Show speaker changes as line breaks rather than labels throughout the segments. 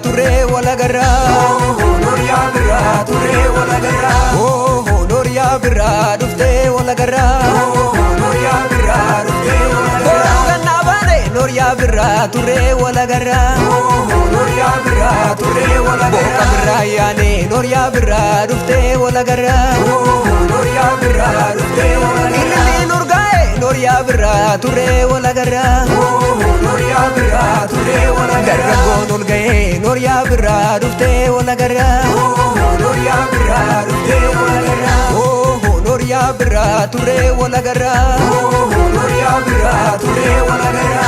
turre wala garra
Noria birra turre wala garra
Noria birra dufte wala garra
Noria birra dufte wala garra
ganna bane Noria birra turre wala garra
Noria birra turre wala garra
boka birra yaane Noria birra dufte wala garra
Noria birra dufte wala garra
illi nurgae Noria birra turre wala garra
Noria birra turre wala garra
dargaggoon ol ga'e Noria birra dufte wala garra
Noria birra dufte wala garra
Noria birra turre wala garra
Noria birra turre wala garra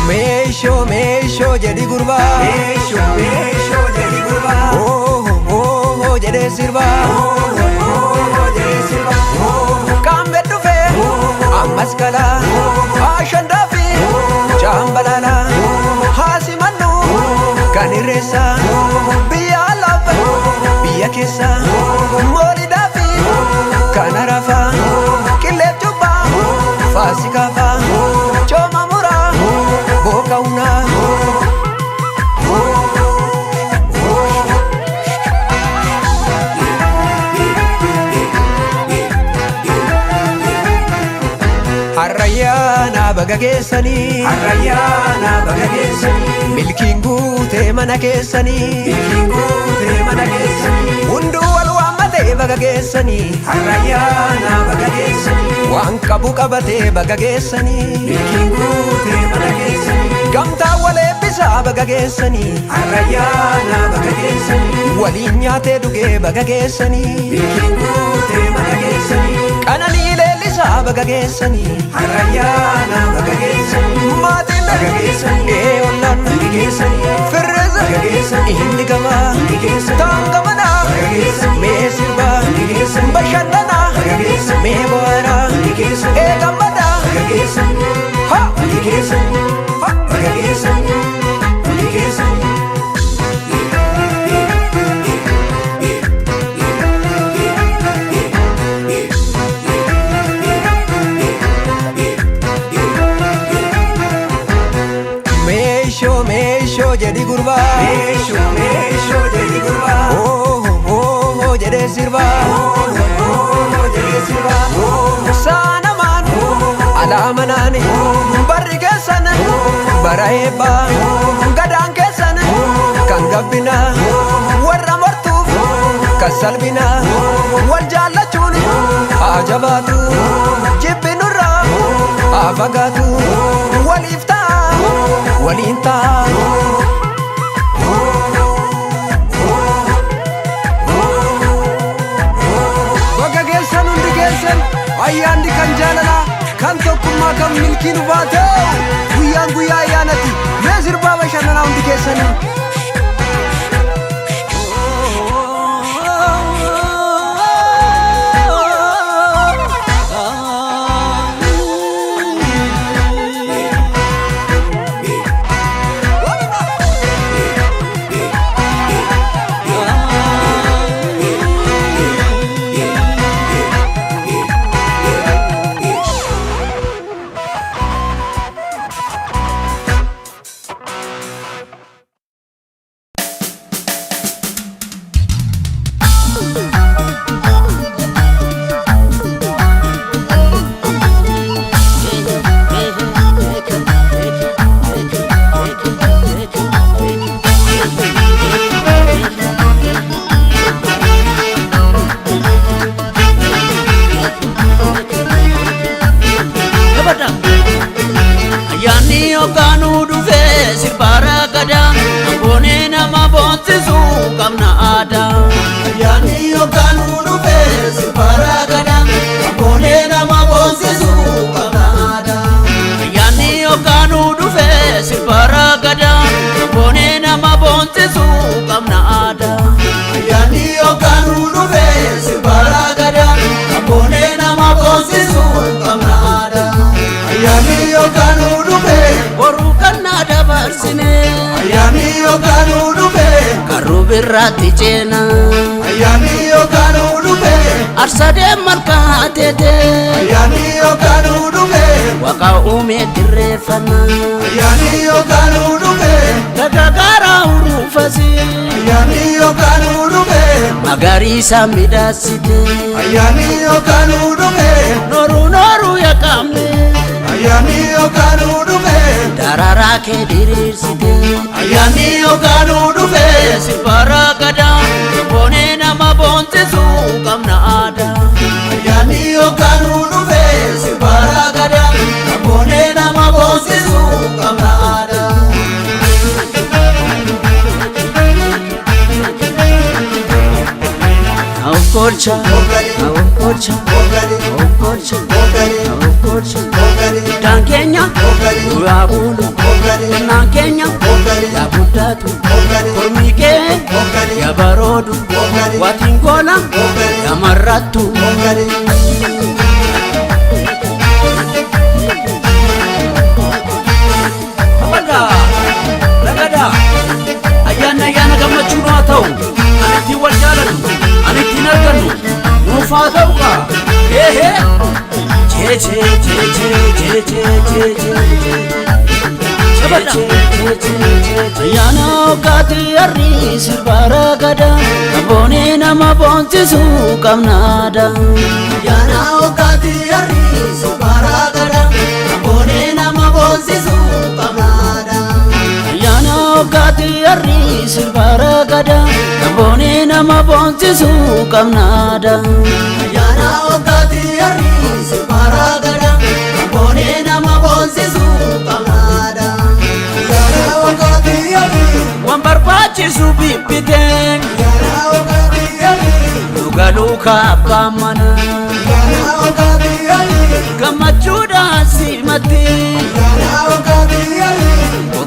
Meesho jedhi gurba
Meesho jedhi gurba
jedhe sirba
jedhe sirba
Kaambe dhufe ammas kala Ashandafi Jambalala Haasimannu kan irreessa biyya lafa biyya keessa moolidaafi kan arafa qilleef jubba faasikaafa cooma muraa boka una Arrayana bagageessani
Arrayana bagageessani
milkiin guutee mana keessani
milkiin guutee mana keessani
hunduu wal waammate bagageessani
Arrayana bagageessani
waan qabu qabatee bagageessani
milkiin guutee mana keessani
gamtaa wal eebbisaa bagageessani
Arrayana bagageessani
waliin nyaatee dhugee bagageessani
milkiin guutee mana keessani
qananii leellisaa bagageessani
Arrayana bagageessani
maatiin
bagageessani
ollaan
bagageessani
firreessa
bagageessani
inni gamaa
bagageessani
taangamanaa
bagageessani
mee sirbaa
bagageessani
bashannanaa
bagageessani
mee boharaa
bagageessani
eegammadaa
bagageessani
ha
bagageessani bagageessani bagageessani
Meesho jedhi gurba
Meesho jedhi gurba
jedhe sirba
jedhe sirba
saanamaan alaamanaan barri keessan bara eebbaa gadaan keessan kan gabbina warra mortuuf kan salphina wal jaallachuun haa jabaatu jibbinurraa haa fagaatu waliif ta'a waliin ta'a bagageessan hundi keessan ayyaanni kan jaalalaa kan tokkummaa kan milkiin baate guyyaan guyyaa ayyaanati mee sirbaa bashannanaa hundi keessanii
Ayami yo kanu dufe
birratti ceena
ayami arsade malkaatete
ayyaani yookaanuu dhufe
waqa uume dirreeffana
ayyaani yookaanuu dhufe
gagagaara urufasi
ayyaani yookaanuu dhufe
magariisa midhaasite
ayyaani yookaanuu dhufe
nooru yaqamne
ayyaani yookaanuu dhufe
dararaa kee diriirsite
ayyaani yookaanuu dhufe
sirbara gadaa boonee nama boonsisu qabna aadaa
ayyaani yookaanuu dhufe sirbara gadaa boonee nama boonsisu qabna aadaa.
Okolcha, okolcha, okolcha, Dankenya, Urabulu, Nankenya, Yabutatu, Kormike, Yabarodu, Watingola, Yamaratu. Lagada, ayana gamachunu atau, anti waljalan. Anitti narganu nuufaa ta'uqa ehe ayyaana ogaati harri sirbara gada boonee nama boonsisu qabnaada
ayyaana ogaati harri sirbara gada boonee nama boonsisu qabnaada
ayyaana ogaati harri sirbara gada boonee nama boonsisu qabnaada
ayyaana ogaati harri sirbara gada boonee nama boonsisu qabnaada ayyaana ogaati harri
waan barbaachisu bibbiteen
ayyaana ogaati harri
lugaluuka abbaa mana
ayyaana ogaati harri
gammachuudhaan simatti
ayyaana ogaati harri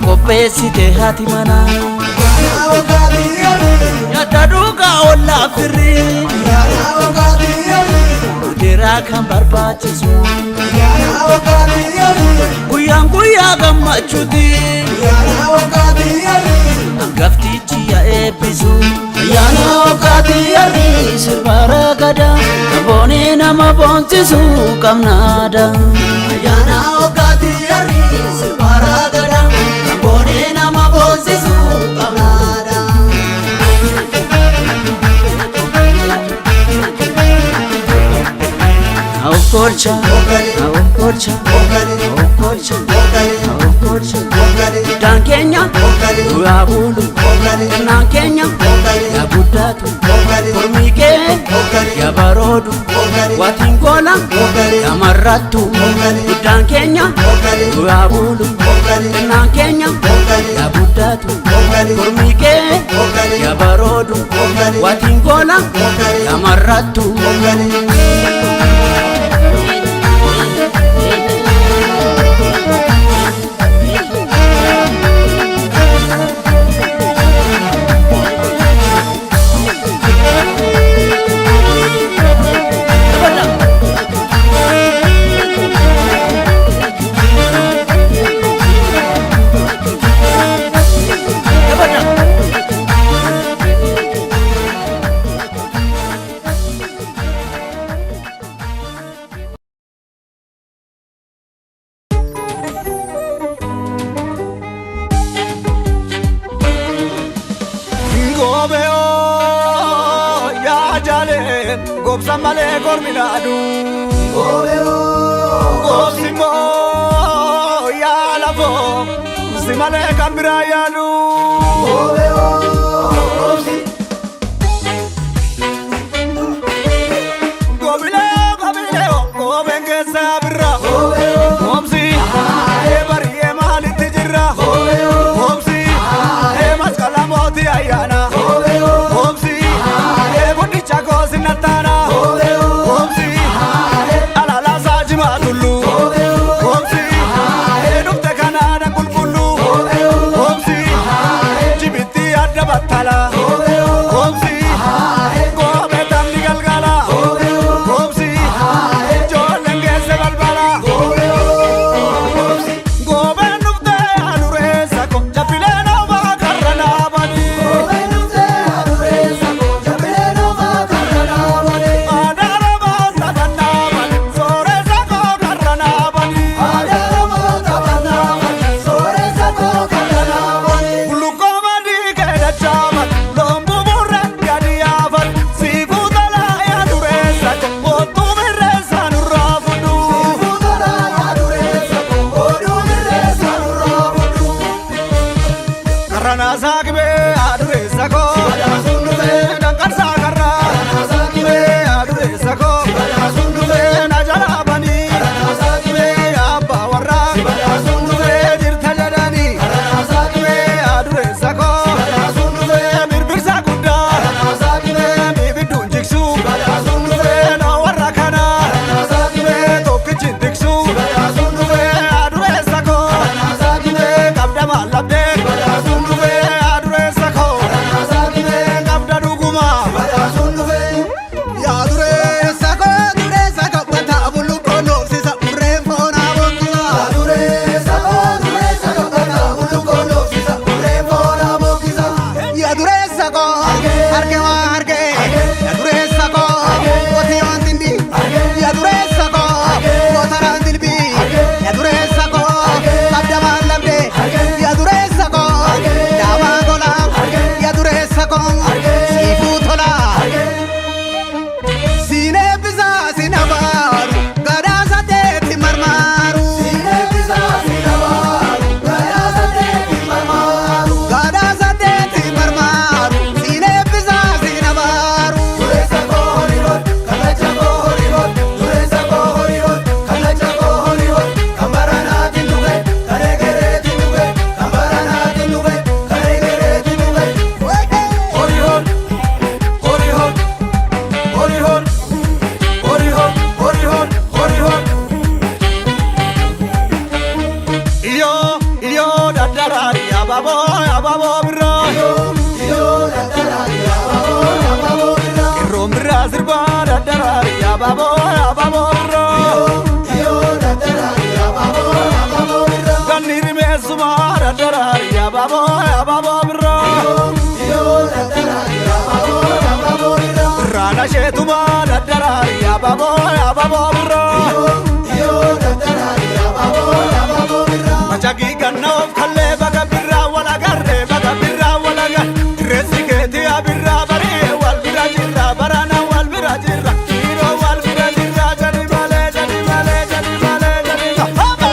qopheessite haati mana
ayyaana ogaati harri
nyaata dhugaa ollaa firri
ayyaana ogaati harri
Deeraa kan barbaachisu
ayyaana ogaati harri
guyyaan guyyaa gammachuuti
ayyaana ogaati harri
hangaftichi yaa eebbisu ayyaana ogaati harri sirbara gada boonee nama boonsisu qabnaada
ayyaana ogaati harri sirbara gada boonee nama boonsisu qabnaada.
Okolcha, okolcha, okolcha, okolcha, Dankenya, Urabulu, Nankenya, Yabutatu, Kormike, Yabarodu, Watingola, Yamaratu, Dankenya, Urabulu, Nankenya, Yabutatu, Kormike, Yabarodu, Watingola, Yamaratu.
Gobsa malee gorminaadhu gobsimo yaa lafoo si malee kan biraa yaadu gobeen keessa birra gobsi bari'ee maalitti jirra gobsi masqala mootii ayyaana gobsi guddicha goosi nattaana Batala
saakbe adure sako sundufe dankar sakarra saakbe adure sako sundufe najala bani saakbe abba warra sundufe dirta jadani saakbe adure sako sundufe birbirsa gudda saakbe bibidun jiksu sundufe na warra kana saakbe tokkichin diksu sundufe adure sako saakbe qabda malabde Shetuma dadarari ababo ababo bro yo dadarari ababo bro machagi ganno khalle baga birra wala garre baga birra wala gar resiketi abirra bari wal birra jirra barana wal birra jirra hiro wal birra jirra jani male jani male jani male jani haba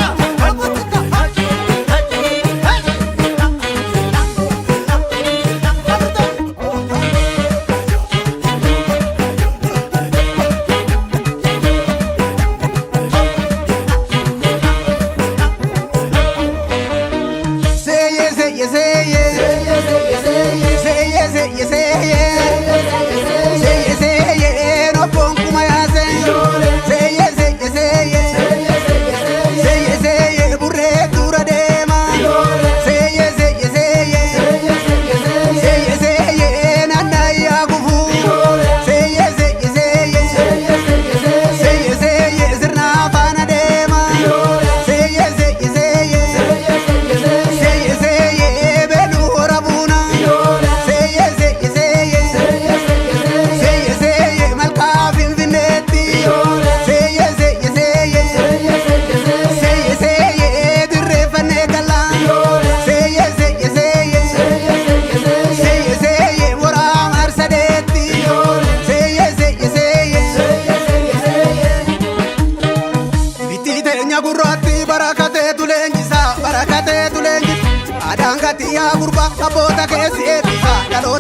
barakate tuleenjisa adaan gatiyaa gurba aboota keessi eebbisa dhaloota